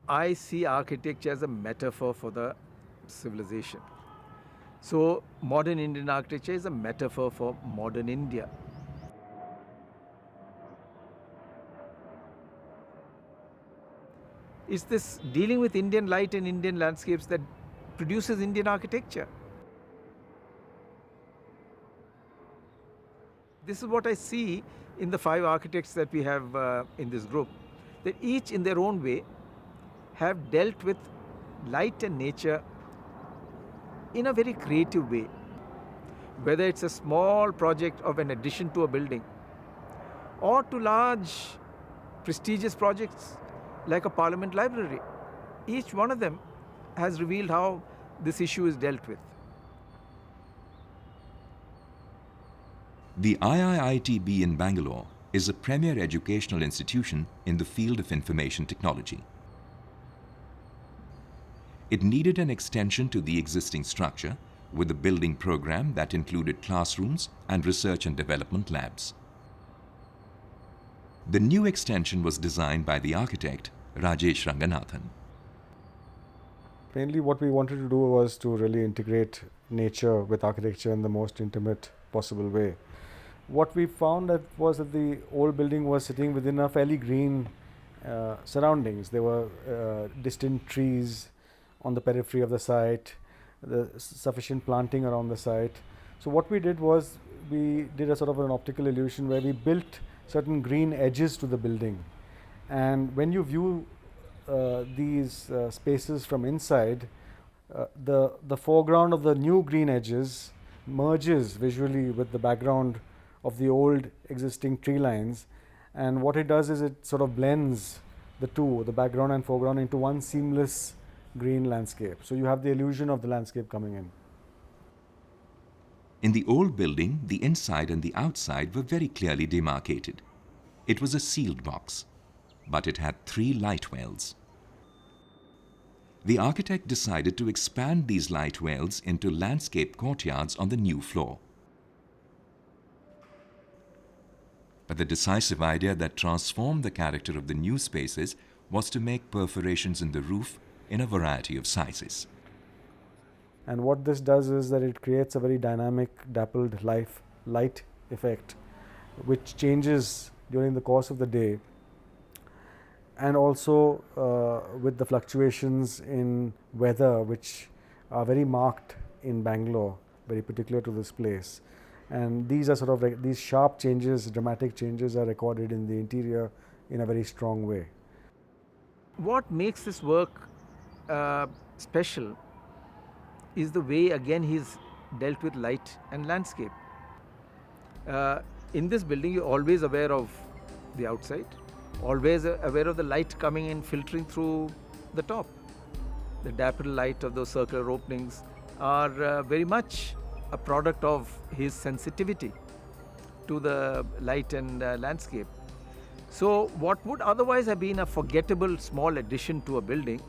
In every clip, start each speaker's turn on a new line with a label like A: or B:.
A: I see architecture as a metaphor for the civilization. So, modern Indian architecture is a metaphor for modern India. It's this dealing with Indian light and Indian landscapes that produces Indian architecture. This is what I see in the 5 architects that we have in this group, that each in their own way have dealt with light and nature in a very creative way. Whether it's a small project of an addition to a building or to large prestigious projects like a parliament library, each one of them has revealed how this issue is dealt with.
B: The IIITB in Bangalore is a premier educational institution in the field of information technology. It needed an extension to the existing structure with a building program that included classrooms and research and development labs. The new extension was designed by the architect Rajesh Ranganathan.
C: Mainly what we wanted to do was to really integrate nature with architecture in the most intimate possible way. What we found was that the old building was sitting within a fairly green surroundings. There were distant trees on the periphery of the site, the sufficient planting around the site. So what we did was we did a sort of an optical illusion where we built certain green edges to the building, and when you view these spaces from inside, the foreground of the new green edges merges visually with the background of the old existing tree lines, and what it does is it sort of blends the two, the background and foreground, into one seamless green landscape. So you have the illusion of the landscape coming in.
B: In the old building, the inside and the outside were very clearly demarcated. It was a sealed box, but it had 3 light wells. The architect decided to expand these light wells into landscape courtyards on the new floor. But the decisive idea that transformed the character of the new spaces was to make perforations in the roof in a variety of sizes.
C: And what this does is that it creates a very dynamic, dappled light effect, which changes during the course of the day, and also with the fluctuations in weather, which are very marked in Bangalore, very particular to this place. And these are sort of these sharp changes, dramatic changes are recorded in the interior in a very strong way.
A: What makes this work special is the way, again, he's dealt with light and landscape. In this building, you're always aware of the outside, always aware of the light coming in, filtering through the top. The dappled light of those circular openings are very much a product of his sensitivity to the light and landscape. So what would otherwise have been a forgettable small addition to a building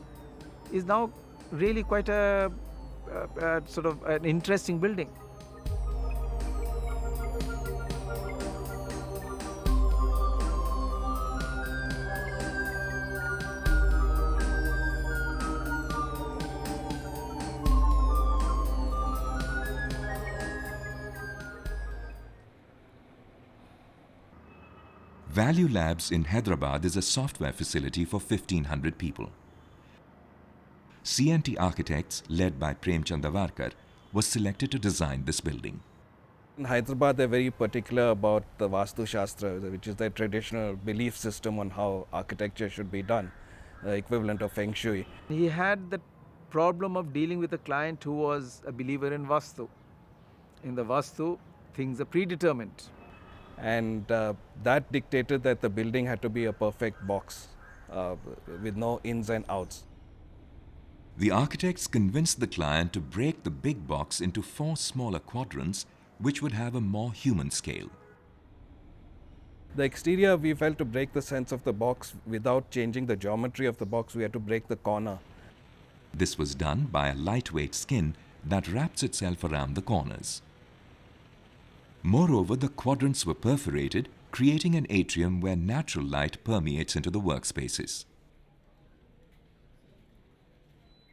A: is now really quite a sort of an interesting building.
B: Value Labs in Hyderabad is a software facility for 1,500 people. CNT architects, led by Prem Chandavarker, was selected to design this building.
D: In Hyderabad, they're very particular about the Vastu Shastra, which is their traditional belief system on how architecture should be done, the equivalent of Feng Shui.
A: He had the problem of dealing with a client who was a believer in Vastu. In the Vastu, things are predetermined.
D: And that dictated that the building had to be a perfect box with no ins and outs.
B: The architects convinced the client to break the big box into 4 smaller quadrants, which would have a more human scale.
D: The exterior, we felt, to break the sense of the box without changing the geometry of the box, we had to break the corner.
B: This was done by a lightweight skin that wraps itself around the corners. Moreover, the quadrants were perforated, creating an atrium where natural light permeates into the workspaces.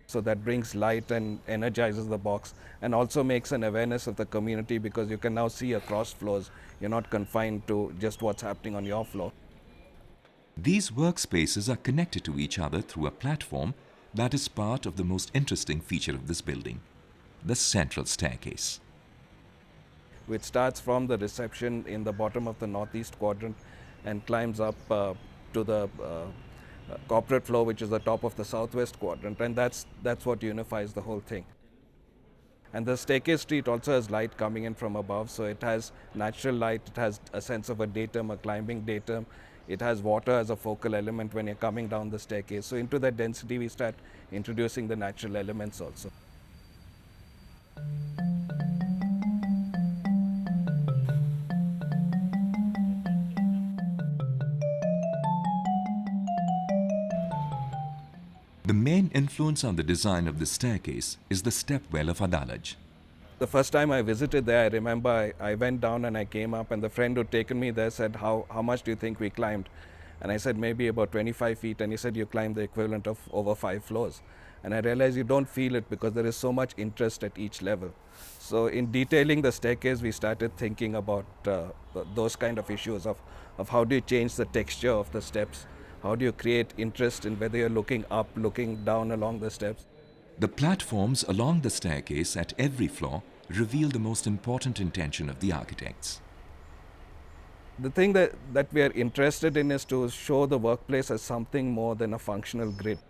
D: So that brings light and energizes the box, and also makes an awareness of the community, because you can now see across floors. You're not confined to just what's happening on your floor.
B: These workspaces are connected to each other through a platform that is part of the most interesting feature of this building, the central staircase.
D: Which starts from the reception in the bottom of the northeast quadrant and climbs up to the corporate floor, which is the top of the southwest quadrant, and that's what unifies the whole thing. And the staircase street also has light coming in from above, so it has natural light, it has a sense of a datum, a climbing datum, it has water as a focal element when you're coming down the staircase. So into that density we start introducing the natural elements also.
B: The main influence on the design of the staircase is the stepwell of Adalaj.
D: The first time I visited there, I remember I went down and I came up, and the friend who'd taken me there said, how much do you think we climbed? And I said, maybe about 25 feet. And he said, you climbed the equivalent of over 5 floors. And I realized you don't feel it because there is so much interest at each level. So in detailing the staircase, we started thinking about those kind of issues of how do you change the texture of the steps? How do you create interest in whether you're looking up, looking down along the steps?
B: The platforms along the staircase at every floor reveal the most important intention of the architects.
D: The thing that we are interested in is to show the workplace as something more than a functional grid.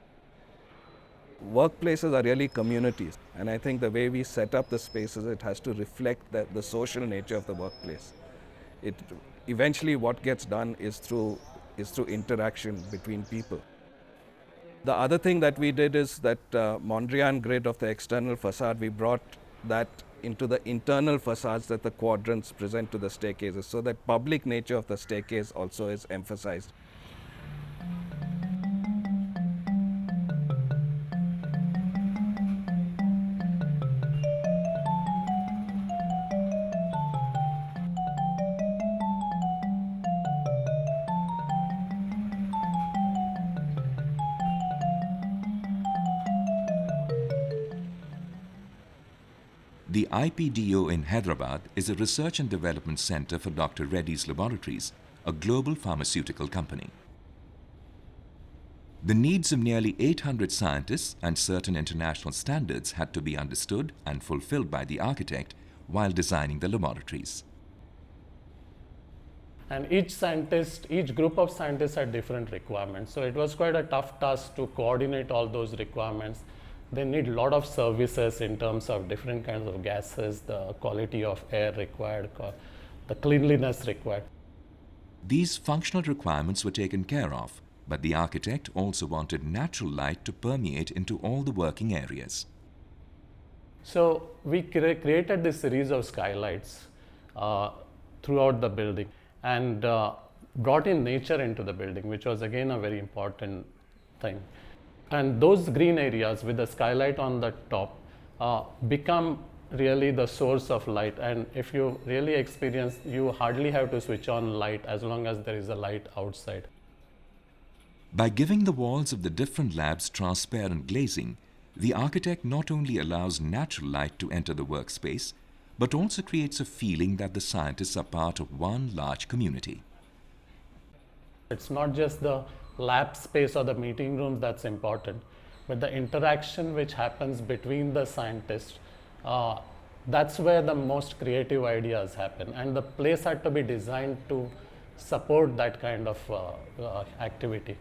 D: Workplaces are really communities, and I think the way we set up the spaces, it has to reflect the social nature of the workplace. Eventually what gets done is through interaction between people. The other thing that we did is that Mondrian grid of the external facade, we brought that into the internal facades that the quadrants present to the staircases, so that public nature of the staircase also is emphasized.
B: The IPDO in Hyderabad is a research and development center for Dr. Reddy's Laboratories, a global pharmaceutical company. The needs of nearly 800 scientists and certain international standards had to be understood and fulfilled by the architect while designing the laboratories.
E: And each group of scientists had different requirements. So it was quite a tough task to coordinate all those requirements. They need a lot of services in terms of different kinds of gases, the quality of air required, the cleanliness required.
B: These functional requirements were taken care of, but the architect also wanted natural light to permeate into all the working areas.
E: So we created this series of skylights throughout the building and brought in nature into the building, which was again a very important thing. And those green areas with the skylight on the top become really the source of light. And if you really experience, you hardly have to switch on light as long as there is a light outside.
B: By giving the walls of the different labs transparent glazing, the architect not only allows natural light to enter the workspace, but also creates a feeling that the scientists are part of one large community.
E: It's not just the lab space or the meeting rooms that's important, but the interaction which happens between the scientists, that's where the most creative ideas happen. And the place had to be designed to support that kind of activity.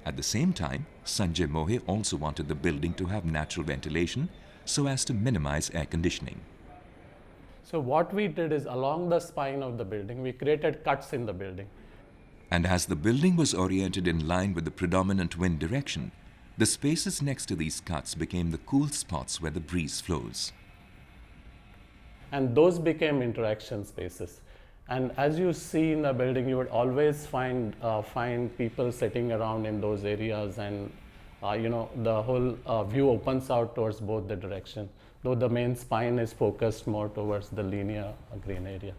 B: At the same time, Sanjay Mohe also wanted the building to have natural ventilation so as to minimize air conditioning.
E: So what we did is along the spine of the building, we created cuts in the building.
B: And as the building was oriented in line with the predominant wind direction, the spaces next to these cuts became the cool spots where the breeze flows.
E: And those became interaction spaces. And as you see in the building, you would always find people sitting around in those areas, and the whole view opens out towards both the direction, though the main spine is focused more towards the linear green area.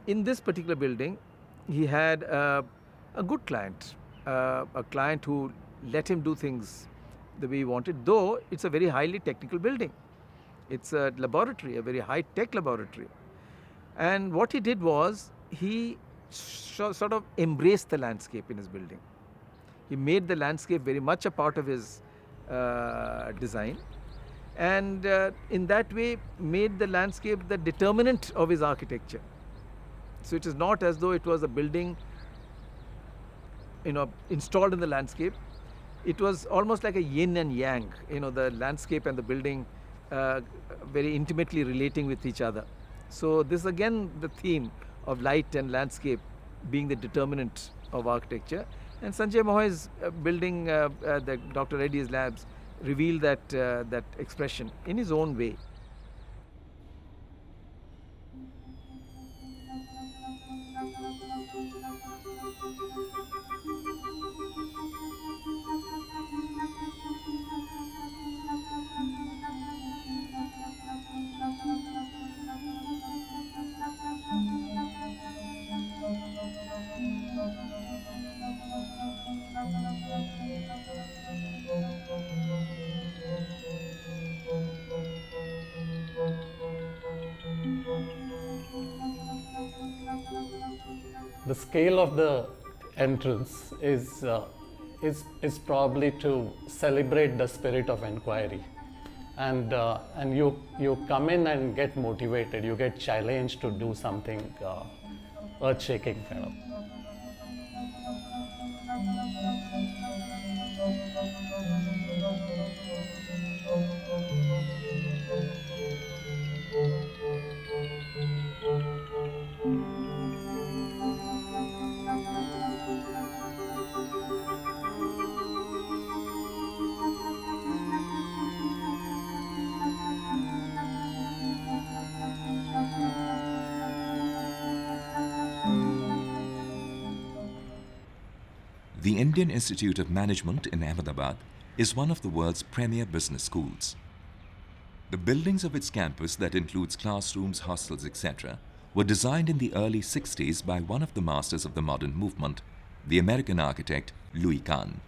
A: In this particular building, he had a good client, a client who let him do things the way he wanted, though it's a very highly technical building. It's a laboratory, a very high-tech laboratory. And what he did was he sort of embraced the landscape in his building. He made the landscape very much a part of his design, and in that way made the landscape the determinant of his architecture. So it is not as though it was a building, installed in the landscape. It was almost like a yin and yang, the landscape and the building very intimately relating with each other. So this again the theme of light and landscape being the determinant of architecture. And Sanjay Mohe's building, the Dr. Reddy's labs, reveal that expression in his own way.
E: The scale of the entrance is probably to celebrate the spirit of inquiry, and you come in and get motivated, you get challenged to do something earth-shaking kind of.
B: The Indian Institute of Management in Ahmedabad is one of the world's premier business schools. The buildings of its campus, that includes classrooms, hostels, etc., were designed in the early 60s by one of the masters of the modern movement, the American architect Louis Kahn.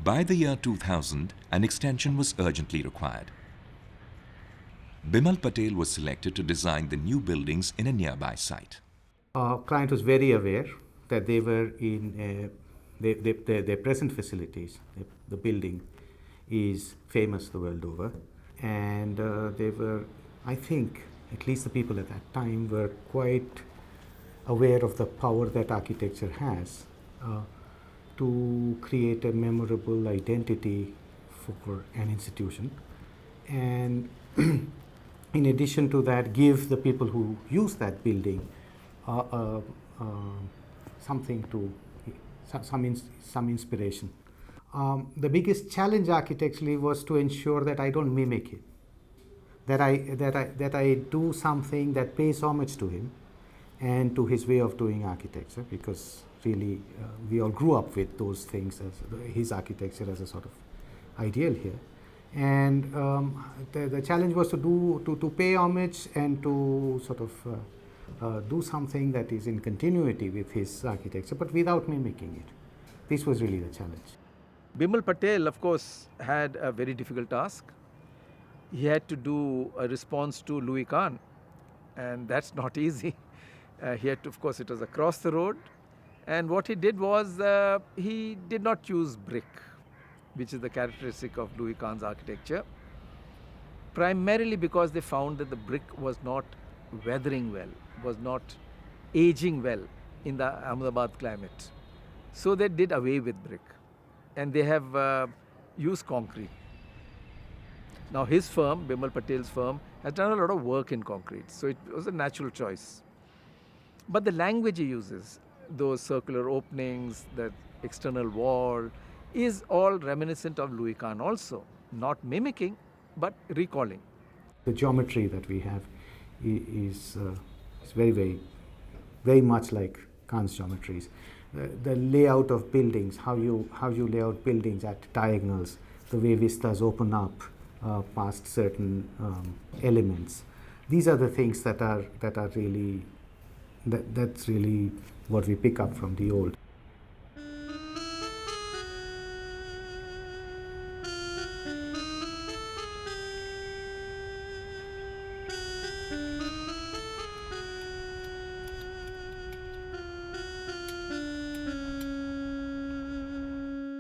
B: By the year 2000, an extension was urgently required. Bimal Patel was selected to design the new buildings in a nearby site.
F: Our client was very aware that they were in their present facilities. The building is famous the world over, and they were, I think, at least the people at that time were quite aware of the power that architecture has to create a memorable identity for an institution, and in addition to that, give the people who use that building something to some inspiration. The biggest challenge architecturally was to ensure that I don't mimic it, that I do something that pays homage to him and to his way of doing architecture, because really we all grew up with those things as his architecture as a sort of ideal here. And the challenge was to pay homage and to sort of do something that is in continuity with his architecture, but without mimicking it. This was really the challenge.
A: Bimal Patel, of course, had a very difficult task. He had to do a response to Louis Kahn, and that's not easy. He had to, of course, it was across the road, and what he did was he did not use brick, which is the characteristic of Louis Kahn's architecture, primarily because they found that the brick was not weathering well, was not aging well in the Ahmedabad climate. So they did away with brick, and they have used concrete. Now his firm, Bimal Patel's firm, has done a lot of work in concrete, so it was a natural choice. But the language he uses, those circular openings, the external wall, is all reminiscent of Louis Kahn also, not mimicking, but recalling.
F: The geometry that we have is very, very, very much like Kahn's geometries. The layout of buildings, how you lay out buildings at diagonals, the way vistas open up past certain elements. These are the things that are really that's really what we pick up from the old.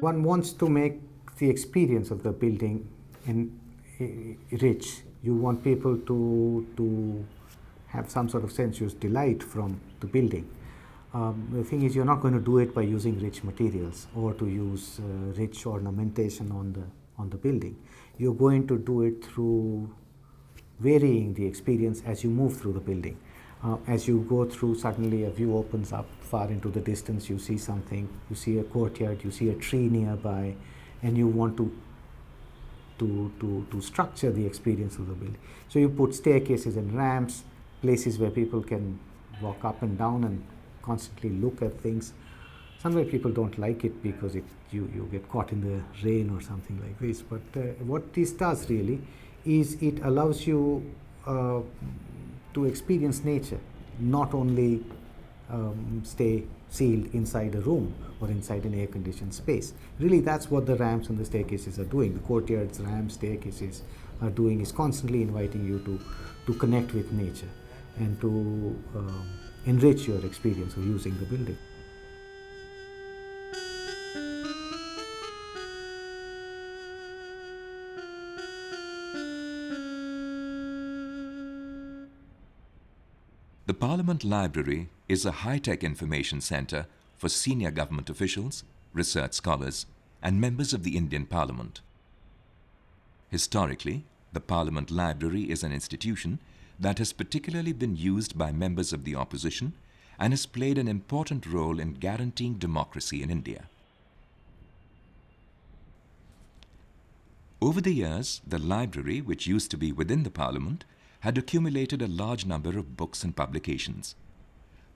F: one wants to make the experience of the building rich. You want people to have some sort of sensuous delight from the building. The thing is, you're not going to do it by using rich materials or to use rich ornamentation on the building. You're going to do it through varying the experience as you move through the building. As you go through, suddenly a view opens up far into the distance. You see something, you see a courtyard, you see a tree nearby, and you want to structure the experience of the building. So you put staircases and ramps, places where people can walk up and down and constantly look at things. Sometimes people don't like it because you get caught in the rain or something like this. But what this does really is it allows you to experience nature, not only stay sealed inside a room or inside an air-conditioned space. Really, that's what the ramps and the staircases are doing. The courtyards, ramps, staircases are doing is constantly inviting you to connect with nature and to enrich your experience of using the building.
B: The Parliament Library is a high-tech information centre for senior government officials, research scholars, and members of the Indian Parliament. Historically, the Parliament Library is an institution that has particularly been used by members of the opposition and has played an important role in guaranteeing democracy in India. Over the years, the library, which used to be within the Parliament, had accumulated a large number of books and publications.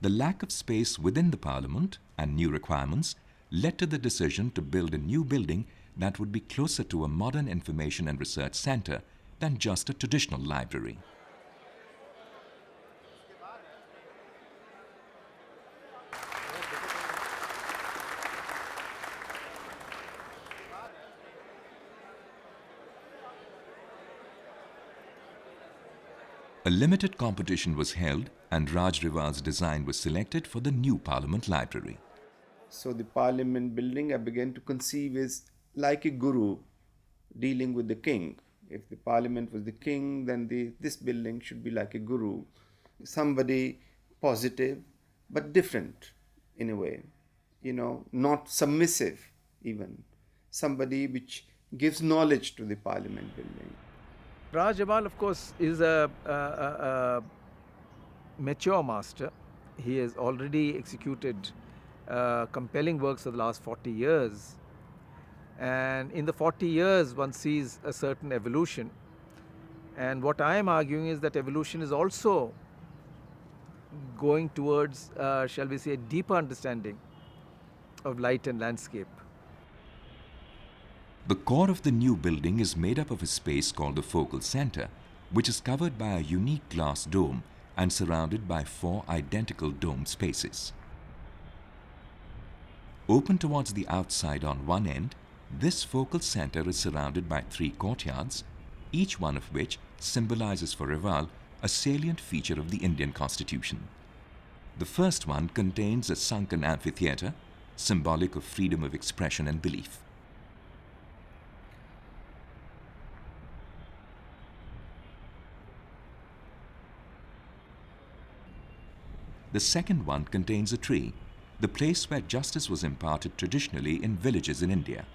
B: The lack of space within the Parliament and new requirements led to the decision to build a new building that would be closer to a modern information and research centre than just a traditional library. A limited competition was held and Raj Rewal's design was selected for the new Parliament Library.
G: So the Parliament building I began to conceive is like a guru dealing with the king. If the Parliament was the king, then this building should be like a guru. Somebody positive but different in a way, not submissive even. Somebody which gives knowledge to the Parliament building.
A: Raj Rewal, of course, is a mature master. He has already executed compelling works of the last 40 years. And in the 40 years, one sees a certain evolution. And what I am arguing is that evolution is also going towards, shall we say, a deeper understanding of light and landscape.
B: The core of the new building is made up of a space called the focal center, which is covered by a unique glass dome and surrounded by 4 identical domed spaces. Open towards the outside on one end, this focal center is surrounded by 3 courtyards, each one of which symbolizes for Rewal a salient feature of the Indian Constitution. The first one contains a sunken amphitheatre, symbolic of freedom of expression and belief. The second one contains a tree, the place where justice was imparted traditionally in villages in India.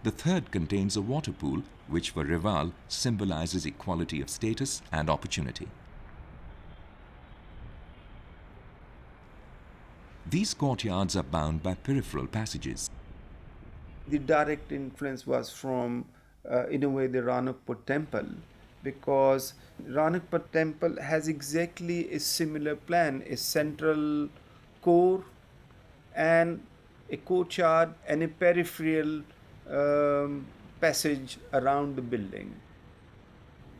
B: The third contains a water pool, which for Rewal symbolizes equality of status and opportunity. These courtyards are bound by peripheral passages.
G: The direct influence was from, in a way, the Ranakpur temple, because Ranakpur temple has exactly a similar plan, a central core and a courtyard and a peripheral passage around the building.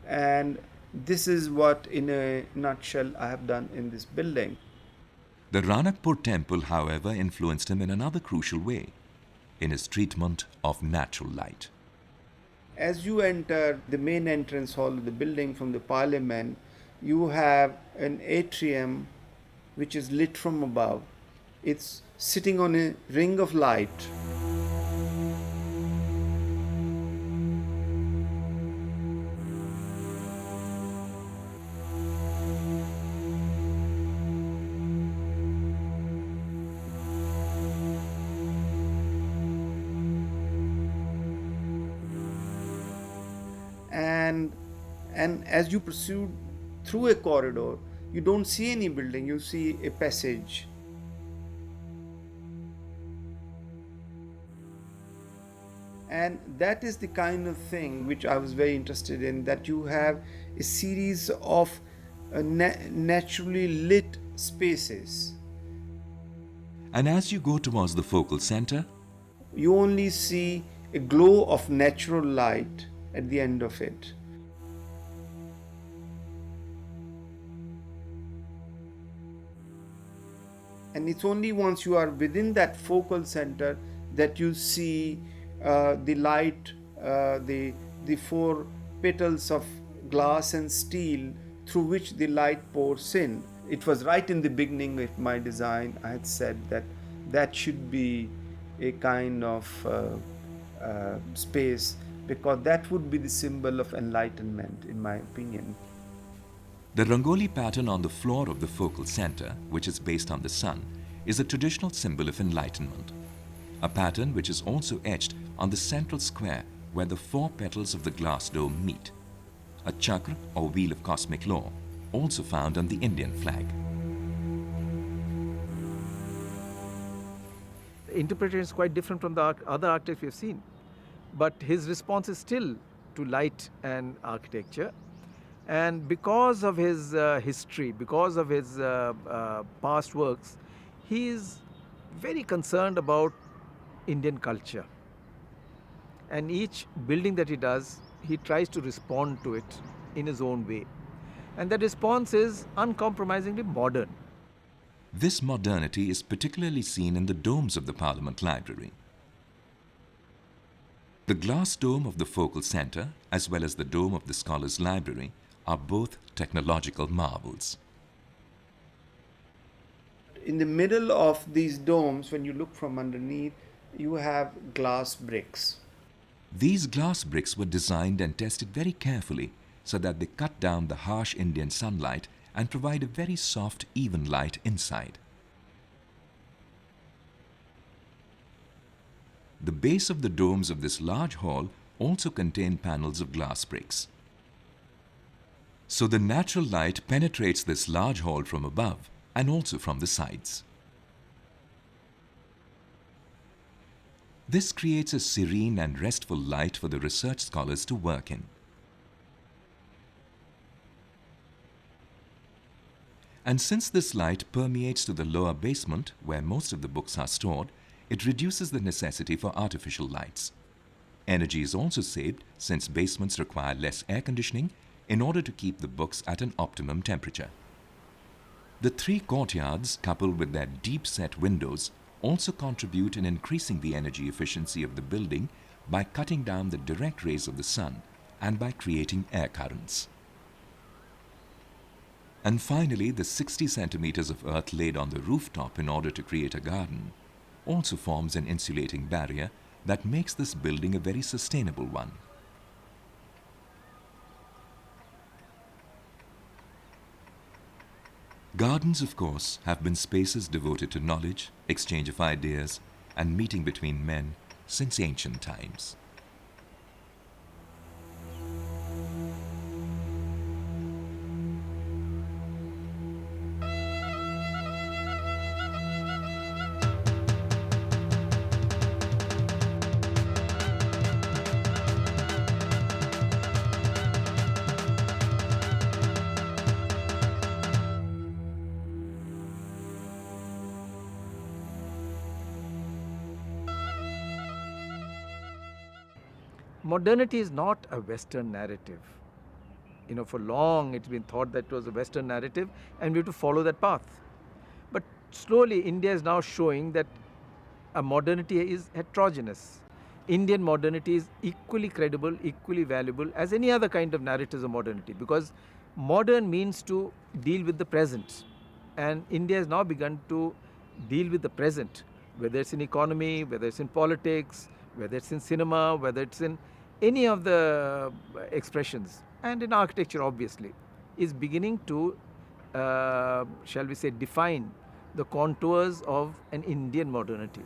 G: And this is what, in a nutshell, I have done in this building.
B: The Ranakpur temple, however, influenced him in another crucial way, in his treatment of natural light.
G: As you enter the main entrance hall of the building from the Parliament, you have an atrium which is lit from above, It's sitting on a ring of light. And as you pursue through a corridor, you don't see any building, you see a passage. And that is the kind of thing which I was very interested in, that you have a series of naturally lit spaces.
B: And as you go towards the focal center,
G: You only see a glow of natural light at the end of it. And it's only once you are within that focal center that you see the light, the four petals of glass and steel through which the light pours in. It was right in the beginning of my design. I had said that that should be a kind of space, because that would be the symbol of enlightenment, in my opinion.
B: the Rangoli pattern on the floor of the focal center, which is based on the sun, is a traditional symbol of enlightenment. A pattern which is also etched on the central square where the four petals of the glass dome meet. A chakra or wheel of cosmic law, also found on the Indian flag.
A: The interpretation is quite different from the other architects we have seen. But his response is still to light and architecture. And because of his history, because of his past works, he is very concerned about Indian culture. And each building that he does, he tries to respond to it in his own way. And that response is uncompromisingly modern.
B: This modernity is particularly seen in the domes of the Parliament Library. The glass dome of the focal center, as well as the dome of the Scholars' Library, are both technological marvels.
G: In the middle of these domes, when you look from underneath, you have glass bricks.
B: These glass bricks were designed and tested very carefully so that they cut down the harsh Indian sunlight and provide a very soft, even light inside. The base of the domes of this large hall also contain panels of glass bricks. So the natural light penetrates this large hall from above and also from the sides. This creates a serene and restful light for the research scholars to work in. And since this light permeates to the lower basement, where most of the books are stored, it reduces the necessity for artificial lights. Energy is also saved since basements require less air conditioning in order to keep the books at an optimum temperature. The three courtyards, coupled with their deep-set windows, also contribute in increasing the energy efficiency of the building by cutting down the direct rays of the sun and by creating air currents. And finally, the 60 centimeters of earth laid on the rooftop in order to create a garden also forms an insulating barrier that makes this building a very sustainable one. Gardens, of course, have been spaces devoted to knowledge, exchange of ideas, and meeting between men since ancient times.
A: Modernity is not a Western narrative. For long it's been thought that it was a Western narrative and we have to follow that path. But slowly India is now showing that a modernity is heterogeneous. Indian modernity is equally credible, equally valuable as any other kind of narratives of modernity, because modern means to deal with the present. And India has now begun to deal with the present, whether it's in economy, whether it's in politics, whether it's in cinema, whether it's in any of the expressions, and in architecture, obviously, is beginning to, shall we say, define the contours of an Indian modernity.